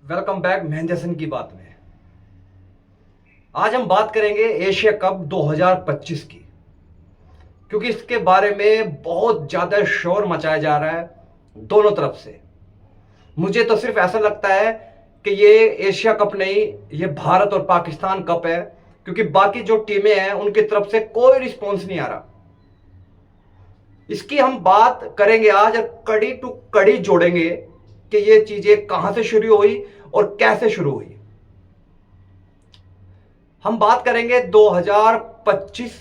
Welcome back Mahendra Singh की बात में। आज हम बात करेंगे एशिया कप 2025 की, क्योंकि इसके बारे में बहुत ज्यादा शोर मचाया जा रहा है दोनों तरफ से। मुझे तो सिर्फ ऐसा लगता है कि ये एशिया कप नहीं, ये भारत और पाकिस्तान कप है, क्योंकि बाकी जो टीमें हैं उनकी तरफ से कोई रिस्पॉन्स नहीं आ रहा। इसकी हम बात करेंगे आज और कड़ी टू कड़ी जोड़ेंगे कि ये चीजें कहां से शुरू हुई और कैसे शुरू हुई। हम बात करेंगे 2025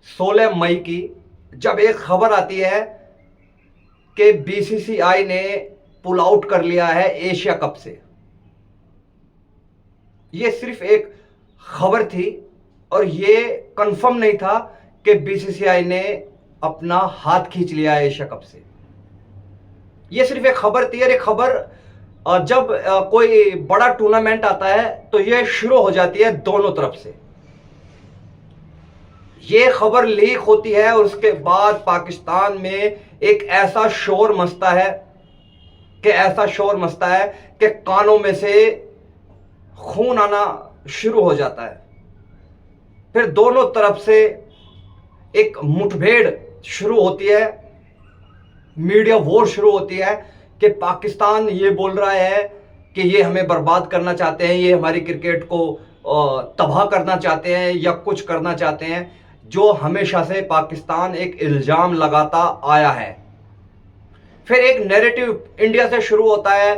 16 मई की, जब एक खबर आती है कि बीसीसीआई ने पुल आउट कर लिया है एशिया कप से। यह सिर्फ एक खबर थी और यह कंफर्म नहीं था कि बीसीसीआई ने अपना हाथ खींच लिया है एशिया कप से। यह सिर्फ एक खबर थी और एक खबर जब कोई बड़ा टूर्नामेंट आता है तो यह शुरू हो जाती है दोनों तरफ से। यह खबर लीक होती है और उसके बाद पाकिस्तान में एक ऐसा शोर मचता है कि कानों में से खून आना शुरू हो जाता है। फिर दोनों तरफ से एक मुठभेड़ शुरू होती है, मीडिया वॉर शुरू होती है कि पाकिस्तान ये बोल रहा है कि ये हमें बर्बाद करना चाहते हैं, ये हमारी क्रिकेट को तबाह करना चाहते हैं या कुछ करना चाहते हैं, जो हमेशा से पाकिस्तान एक इल्जाम लगाता आया है। फिर एक नैरेटिव इंडिया से शुरू होता है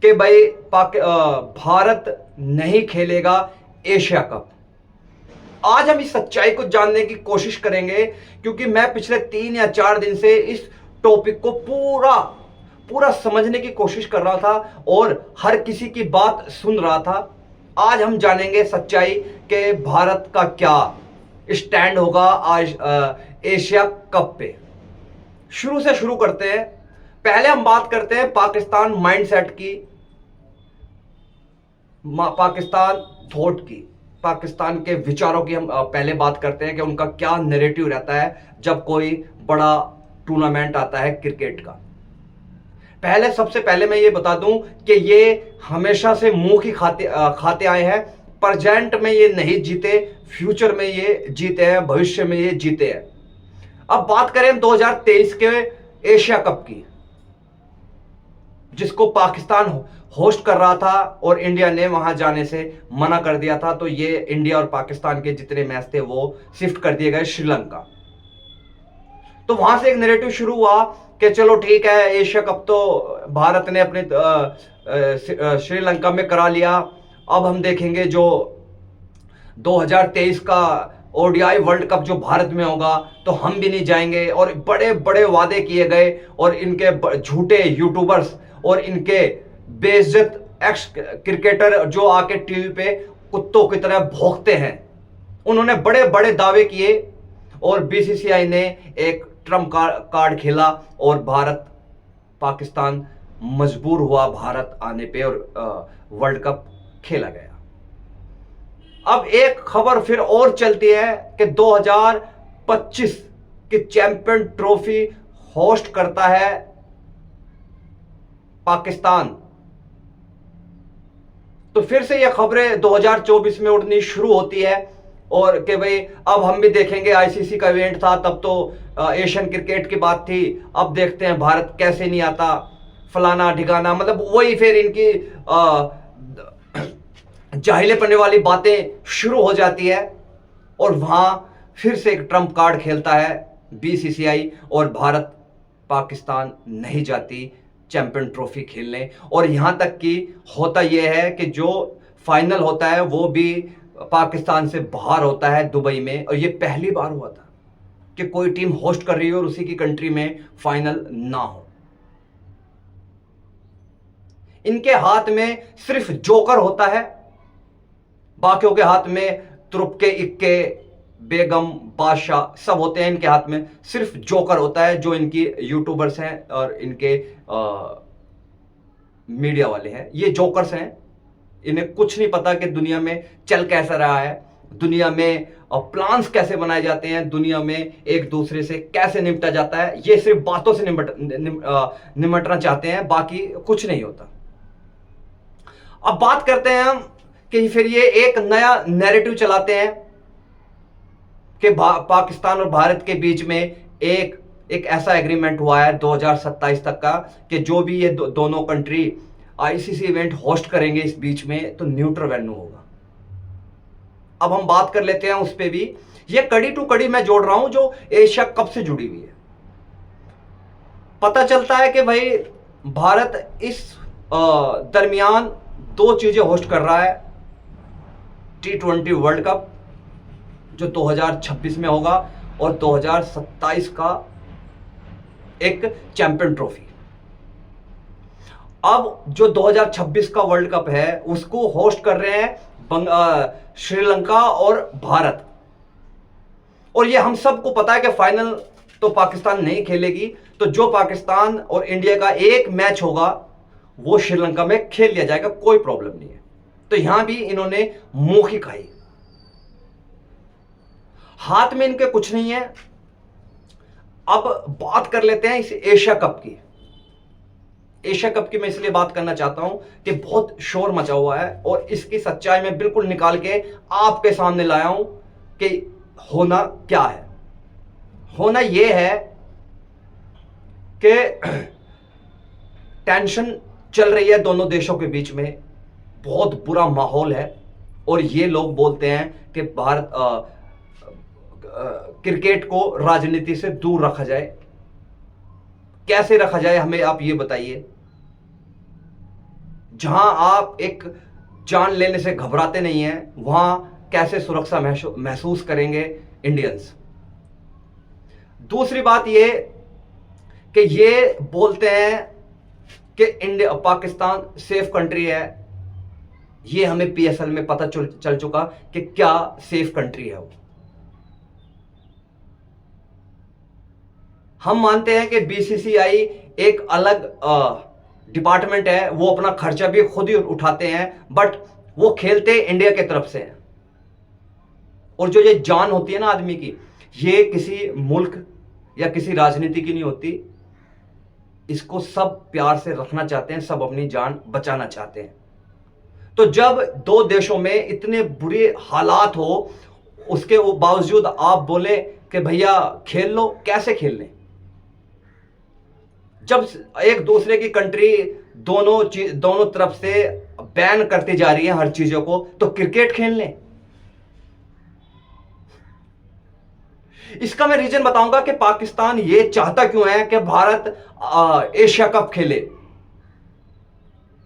कि भाई भारत नहीं खेलेगा एशिया कप। आज हम इस सच्चाई को जानने की कोशिश करेंगे, क्योंकि मैं पिछले 3 या 4 दिन से इस टॉपिक को पूरा समझने की कोशिश कर रहा था और हर किसी की बात सुन रहा था। आज हम जानेंगे सच्चाई कि भारत का क्या स्टैंड होगा आज एशिया कप पे। शुरू से शुरू करते हैं। पहले हम बात करते हैं पाकिस्तान माइंडसेट की, पाकिस्तान थॉट की, पाकिस्तान के विचारों की। हम पहले बात करते हैं कि उनका क्या नैरेटिव रहता है जब कोई बड़ा टूर्नामेंट आता है क्रिकेट का। सबसे पहले मैं ये बता दूं कि ये हमेशा से मुंह की खाते आए हैं। प्रेजेंट में ये नहीं जीते, फ्यूचर में ये जीते हैं, भविष्य में ये जीते हैं। अब बात करें 2023 के एशिया कप की, जिसको पाकिस्तान होस्ट कर रहा था और इंडिया ने वहां जाने से मना कर दिया था। तो ये इंडिया और पाकिस्तान के जितने मैच थे वो शिफ्ट कर दिए गए श्रीलंका। तो वहां से एक नैरेटिव शुरू हुआ कि चलो ठीक है, एशिया कप तो भारत ने अपने श्रीलंका में करा लिया। अब हम देखेंगे जो 2023 का ओडीआई वर्ल्ड कप जो भारत में होगा तो हम भी नहीं जाएंगे। और बड़े बड़े वादे किए गए और इनके झूठे यूट्यूबर्स और इनके बेइज्जत एक्स क्रिकेटर जो आके टीवी पे कुत्तों की तरह भौंकते हैं, उन्होंने बड़े बड़े दावे किए और बीसीसीआई ने एक ट्रम्प कार्ड खेला और भारत पाकिस्तान मजबूर हुआ भारत आने पे और वर्ल्ड कप खेला गया। अब एक खबर फिर और चलती है कि 2025 की चैंपियन ट्रॉफी होस्ट करता है पाकिस्तान। तो फिर से यह खबरें 2024 में उड़नी शुरू होती है और कि भाई अब हम भी देखेंगे। आईसीसी का इवेंट था तब तो एशियन क्रिकेट की बात थी, अब देखते हैं भारत कैसे नहीं आता, फलाना ढिकाना। मतलब वही फिर इनकी जाहिले पन्ने वाली बातें शुरू हो जाती है और वहां फिर से एक ट्रम्प कार्ड खेलता है बीसीसीआई और भारत पाकिस्तान नहीं जाती चैंपियन ट्रॉफी खेलने। और यहां तक कि होता यह है कि जो फाइनल होता है वो भी पाकिस्तान से बाहर होता है दुबई में। और ये पहली बार हुआ था कि कोई टीम होस्ट कर रही हो और उसी की कंट्री में फाइनल ना हो। इनके हाथ में सिर्फ जोकर होता है, बाकियों के हाथ में तुरुप इक्के बेगम बादशाह सब होते हैं। इनके हाथ में सिर्फ जोकर होता है, जो इनकी यूट्यूबर्स हैं और इनके मीडिया वाले हैं। ये जोकर्स हैं, इन्हें कुछ नहीं पता कि दुनिया में चल कैसा रहा है, दुनिया में प्लान्स कैसे बनाए जाते हैं, दुनिया में एक दूसरे से कैसे निपटा जाता है। ये सिर्फ बातों से निपटना चाहते हैं, बाकी कुछ नहीं होता। अब बात करते हैं हम कि फिर ये एक नया नैरेटिव चलाते हैं कि पाकिस्तान और भारत के बीच में एक ऐसा एग्रीमेंट हुआ है 2027 तक का कि जो भी ये दोनों कंट्री आईसीसी इवेंट होस्ट करेंगे इस बीच में तो न्यूट्रल वेन्यू होगा। अब हम बात कर लेते हैं उस पे भी, ये कड़ी टू कड़ी मैं जोड़ रहा हूं जो एशिया कप से जुड़ी हुई है। पता चलता है कि भाई भारत इस दरमियान दो चीजें होस्ट कर रहा है, T20 वर्ल्ड कप जो 2026 में होगा और 2027 का एक चैंपियन ट्रॉफी। अब जो 2026 का वर्ल्ड कप है उसको होस्ट कर रहे हैं श्रीलंका और भारत, और ये हम सबको पता है कि फाइनल तो पाकिस्तान नहीं खेलेगी, तो जो पाकिस्तान और इंडिया का एक मैच होगा वो श्रीलंका में खेल लिया जाएगा, कोई प्रॉब्लम नहीं है। तो यहां भी इन्होंने मुंह की खाई, हाथ में इनके कुछ नहीं है। अब बात कर लेते हैं इस एशिया कप की। एशिया कप की मैं इसलिए बात करना चाहता हूं कि बहुत शोर मचा हुआ है और इसकी सच्चाई मैं बिल्कुल निकाल के आपके सामने लाया हूं कि होना क्या है। होना यह है कि टेंशन चल रही है दोनों देशों के बीच में, बहुत बुरा माहौल है, और ये लोग बोलते हैं कि भारत क्रिकेट को राजनीति से दूर रखा जाए। कैसे रखा जाए हमें आप ये बताइए। जहां आप एक जान लेने से घबराते नहीं हैं वहां कैसे सुरक्षा महसूस करेंगे इंडियंस। दूसरी बात ये कि ये बोलते हैं कि इंडिया पाकिस्तान सेफ कंट्री है। ये हमें पीएसएल में पता चल चुका कि क्या सेफ कंट्री है वो। हम मानते हैं कि बीसीसीआई एक अलग डिपार्टमेंट है, वो अपना खर्चा भी खुद ही उठाते हैं, बट वो खेलते इंडिया के तरफ से हैं। और जो ये जान होती है ना आदमी की, ये किसी मुल्क या किसी राजनीति की नहीं होती। इसको सब प्यार से रखना चाहते हैं, सब अपनी जान बचाना चाहते हैं। तो जब दो देशों में इतने बुरे हालात हो उसके बावजूद आप बोले कि भैया खेल लो, कैसे खेल लें? जब एक दूसरे की कंट्री दोनों तरफ से बैन करती जा रही है हर चीजों को, तो क्रिकेट खेल लें। इसका मैं रीजन बताऊंगा कि पाकिस्तान ये चाहता क्यों है कि भारत एशिया कप खेले,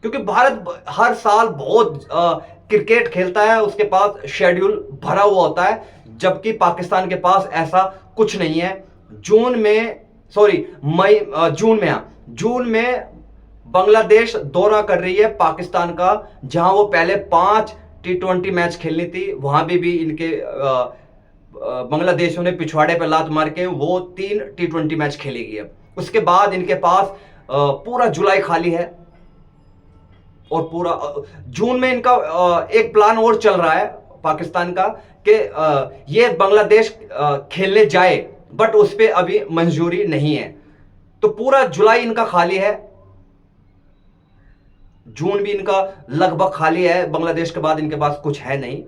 क्योंकि भारत हर साल बहुत क्रिकेट खेलता है, उसके पास शेड्यूल भरा हुआ होता है, जबकि पाकिस्तान के पास ऐसा कुछ नहीं है। जून में बांग्लादेश दौरा कर रही है पाकिस्तान का, जहां वो पहले 5 T20 मैच खेलनी थी, वहां भी इनके बांग्लादेशों ने पिछवाड़े पर लात मार के वो 3 T20 मैच खेलेगी। अब उसके बाद इनके पास पूरा जुलाई खाली है, और पूरा जून में इनका एक प्लान और चल रहा है पाकिस्तान का कि ये बांग्लादेश खेलने जाए, बट उस पर अभी मंजूरी नहीं है। तो पूरा जुलाई इनका खाली है, जून भी इनका लगभग खाली है, बांग्लादेश के बाद इनके पास कुछ है नहीं।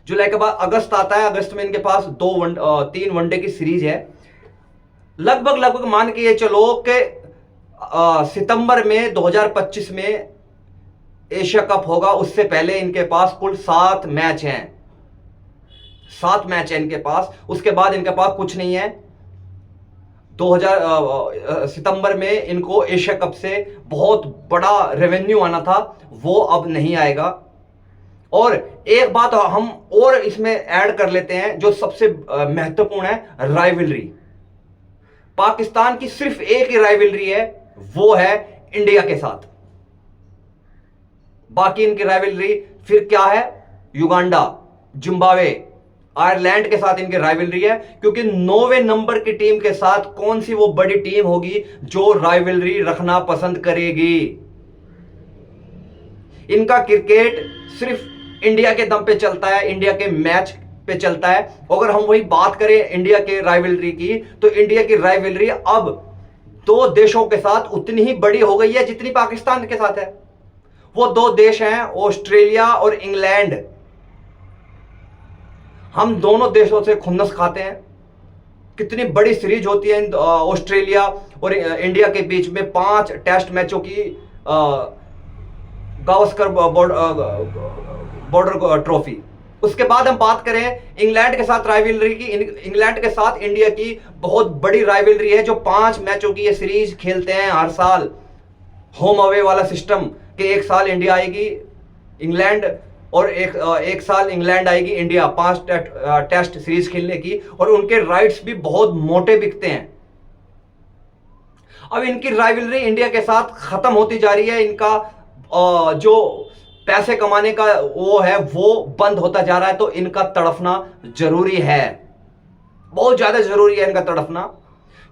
जुलाई के बाद अगस्त आता है, अगस्त में इनके पास 3 वनडे की सीरीज है। लगभग मान के ये चलो कि सितंबर में 2025 में एशिया कप होगा, उससे पहले इनके पास कुल 7 मैच हैं। 7 मैच है इनके पास, उसके बाद इनके पास कुछ नहीं है। 2000 सितंबर में इनको एशिया कप से बहुत बड़ा रेवेन्यू आना था, वो अब नहीं आएगा। और एक बात हम और इसमें ऐड कर लेते हैं जो सबसे महत्वपूर्ण है, राइवलरी। पाकिस्तान की सिर्फ एक ही राइवलरी है, वो है इंडिया के साथ। बाकी इनकी राइवलरी फिर क्या है? युगांडा, जिम्बाब्वे, आयरलैंड के साथ इनकी राइवलरी है, क्योंकि 9वें नंबर की टीम के साथ कौन सी वो बड़ी टीम होगी जो राइवलरी रखना पसंद करेगी। इनका क्रिकेट सिर्फ इंडिया के दम पे चलता है, इंडिया के मैच पे चलता है। अगर हम वही बात करें इंडिया के राइवलरी की, तो इंडिया की राइवलरी अब 2 देशों के साथ उतनी ही बड़ी हो गई है जितनी पाकिस्तान के साथ है। वो दो देश हैं ऑस्ट्रेलिया और इंग्लैंड। हम दोनों देशों से खुन्नस खाते हैं। कितनी बड़ी सीरीज होती है ऑस्ट्रेलिया और इंडिया के बीच में, 5 टेस्ट मैचों की गावस्कर बॉर्डर ट्रॉफी। उसके बाद हम बात करें इंग्लैंड के साथ राइवलरी की, इंग्लैंड के साथ इंडिया की बहुत बड़ी राइवलरी है, जो 5 मैचों की ये सीरीज खेलते हैं हर साल। होम अवे वाला सिस्टम कि एक साल इंडिया आएगी इंग्लैंड और एक साल इंग्लैंड आएगी इंडिया, 5 टेस्ट सीरीज खेलने की, और उनके राइट्स भी बहुत मोटे बिकते हैं। अब इनकी राइवलरी इंडिया के साथ खत्म होती जा रही है। इनका जो पैसे कमाने का वो है वो बंद होता जा रहा है, तो इनका तड़फना जरूरी है, बहुत ज्यादा जरूरी है इनका तड़फना,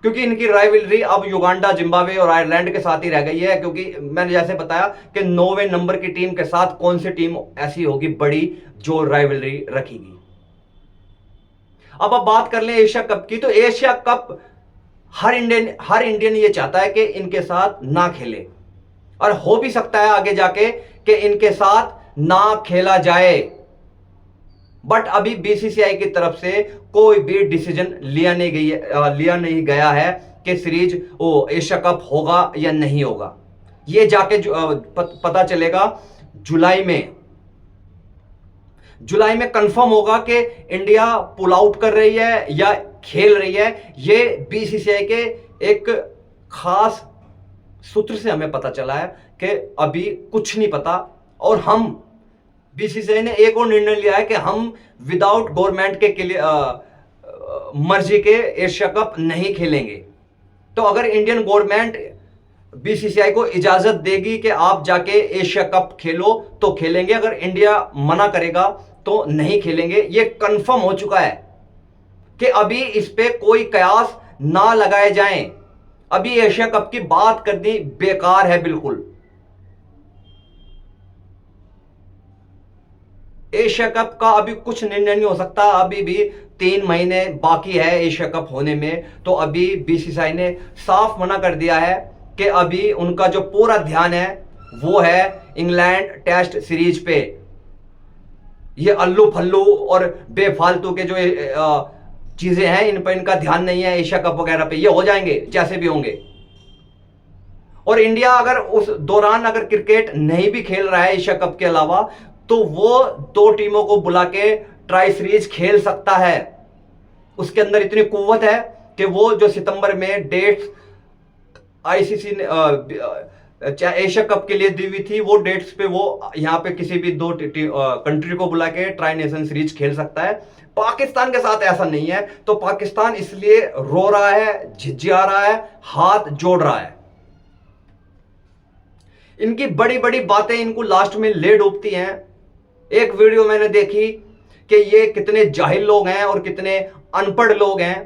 क्योंकि इनकी राइवलरी अब युगांडा, जिम्बाब्वे और आयरलैंड के साथ ही रह गई है। क्योंकि मैंने जैसे बताया कि 9वें नंबर की टीम के साथ कौन सी टीम ऐसी होगी बड़ी जो राइवलरी रखेगी। अब बात कर लें एशिया कप की, तो एशिया कप हर इंडियन ये चाहता है कि इनके साथ ना खेले, और हो भी सकता है आगे जाके कि इनके साथ ना खेला जाए। बट अभी बीसीसीआई की तरफ से कोई भी डिसीजन लिया नहीं गया है कि सीरीज एशिया कप होगा या नहीं होगा। ये जाके पता चलेगा जुलाई में कंफर्म होगा कि इंडिया पुल आउट कर रही है या खेल रही है। ये बीसीसीआई के एक खास सूत्र से हमें पता चला है कि अभी कुछ नहीं पता, और हम बीसीसीआई ने एक और निर्णय लिया है कि हम विदाउट गवर्नमेंट के लिए मर्जी के एशिया कप नहीं खेलेंगे। तो अगर इंडियन गवर्नमेंट बीसीसीआई को इजाजत देगी कि आप जाके एशिया कप खेलो तो खेलेंगे, अगर इंडिया मना करेगा तो नहीं खेलेंगे। ये कंफर्म हो चुका है कि अभी इस पे कोई कयास ना लगाए जाएं। अभी एशिया कप की बात करनी बेकार है बिल्कुल। एशिया कप का अभी कुछ निर्णय नहीं हो सकता, अभी भी 3 महीने बाकी है एशिया कप होने में। तो अभी बीसीसीआई ने साफ मना कर दिया है कि अभी उनका जो पूरा ध्यान है वो है इंग्लैंड टेस्ट सीरीज पे। ये अल्लू फल्लू और बेफालतू के जो चीजें हैं इन पर इनका ध्यान नहीं है। एशिया कप वगैरह पे ये हो जाएंगे जैसे भी होंगे। और इंडिया अगर उस दौरान अगर क्रिकेट नहीं भी खेल रहा है एशिया कप के अलावा, तो वो 2 टीमों को बुला के ट्राई सीरीज खेल सकता है। उसके अंदर इतनी कुव्वत है कि वो जो सितंबर में डेट्स आईसीसी ने एशिया कप के लिए दी हुई थी, वो डेट्स पे वो यहां पे किसी भी 2 कंट्री को बुला के ट्राई नेशन सीरीज खेल सकता है। पाकिस्तान के साथ ऐसा नहीं है, तो पाकिस्तान इसलिए रो रहा है, झिझिया रहा है, हाथ जोड़ रहा है। इनकी बड़ी बड़ी बातें इनको लास्ट में ले डूबती हैं। एक वीडियो मैंने देखी कि ये कितने जाहिल लोग हैं और कितने अनपढ़ लोग हैं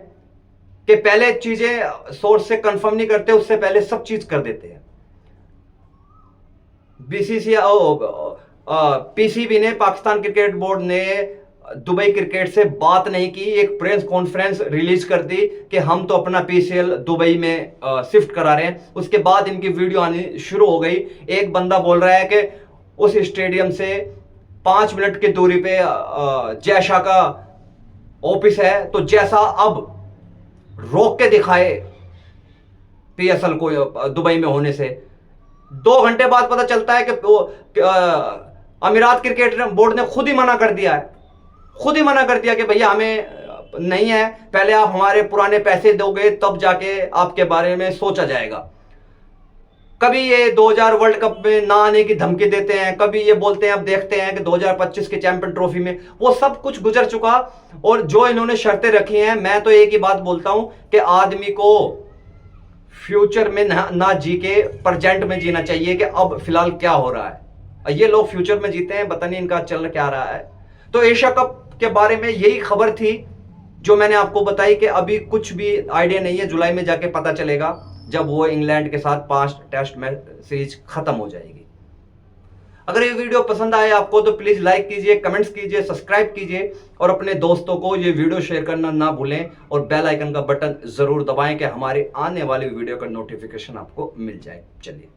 कि पहले चीजें सोर्स से कंफर्म नहीं करते, उससे पहले सब चीज कर देते हैं। पीसीबी ने, पाकिस्तान क्रिकेट बोर्ड ने दुबई क्रिकेट से बात नहीं की, एक प्रेस कॉन्फ्रेंस रिलीज कर दी कि हम तो अपना पीसीएल दुबई में शिफ्ट करा रहे हैं। उसके बाद इनकी वीडियो आनी शुरू हो गई। एक बंदा बोल रहा है कि उस स्टेडियम से 5 मिनट की दूरी पे जय शाह का ऑफिस है, तो जैसा अब रोक के दिखाए पीएसएल को दुबई में होने से। 2 घंटे बाद पता चलता है कि अमीरात क्रिकेट बोर्ड ने खुद ही मना कर दिया है, खुद ही मना कर दिया कि भैया हमें नहीं है, पहले आप हमारे पुराने पैसे दोगे तब जाके आपके बारे में सोचा जाएगा। कभी ये 2000 वर्ल्ड कप में ना आने की धमकी देते हैं, कभी ये बोलते हैं अब देखते हैं कि 2025 के चैंपियन ट्रॉफी में। वो सब कुछ गुजर चुका, और जो इन्होंने शर्तें रखी हैं, मैं तो एक ही बात बोलता हूं कि आदमी को फ्यूचर में ना जी के प्रेजेंट में जीना चाहिए कि अब फिलहाल क्या हो रहा है। ये लोग फ्यूचर में जीते हैं, पता नहीं इनका चल क्या रहा है। तो एशिया कप के बारे में यही खबर थी जो मैंने आपको बताई कि अभी कुछ भी आइडिया नहीं है। जुलाई में जाके पता चलेगा जब वो इंग्लैंड के साथ 5 टेस्ट मैच सीरीज खत्म हो जाएगी। अगर ये वीडियो पसंद आए आपको तो प्लीज लाइक कीजिए, कमेंट्स कीजिए, सब्सक्राइब कीजिए, और अपने दोस्तों को ये वीडियो शेयर करना ना भूलें, और बेल आइकन का बटन जरूर दबाएं कि हमारे आने वाली वीडियो का नोटिफिकेशन आपको मिल जाए। चलिए।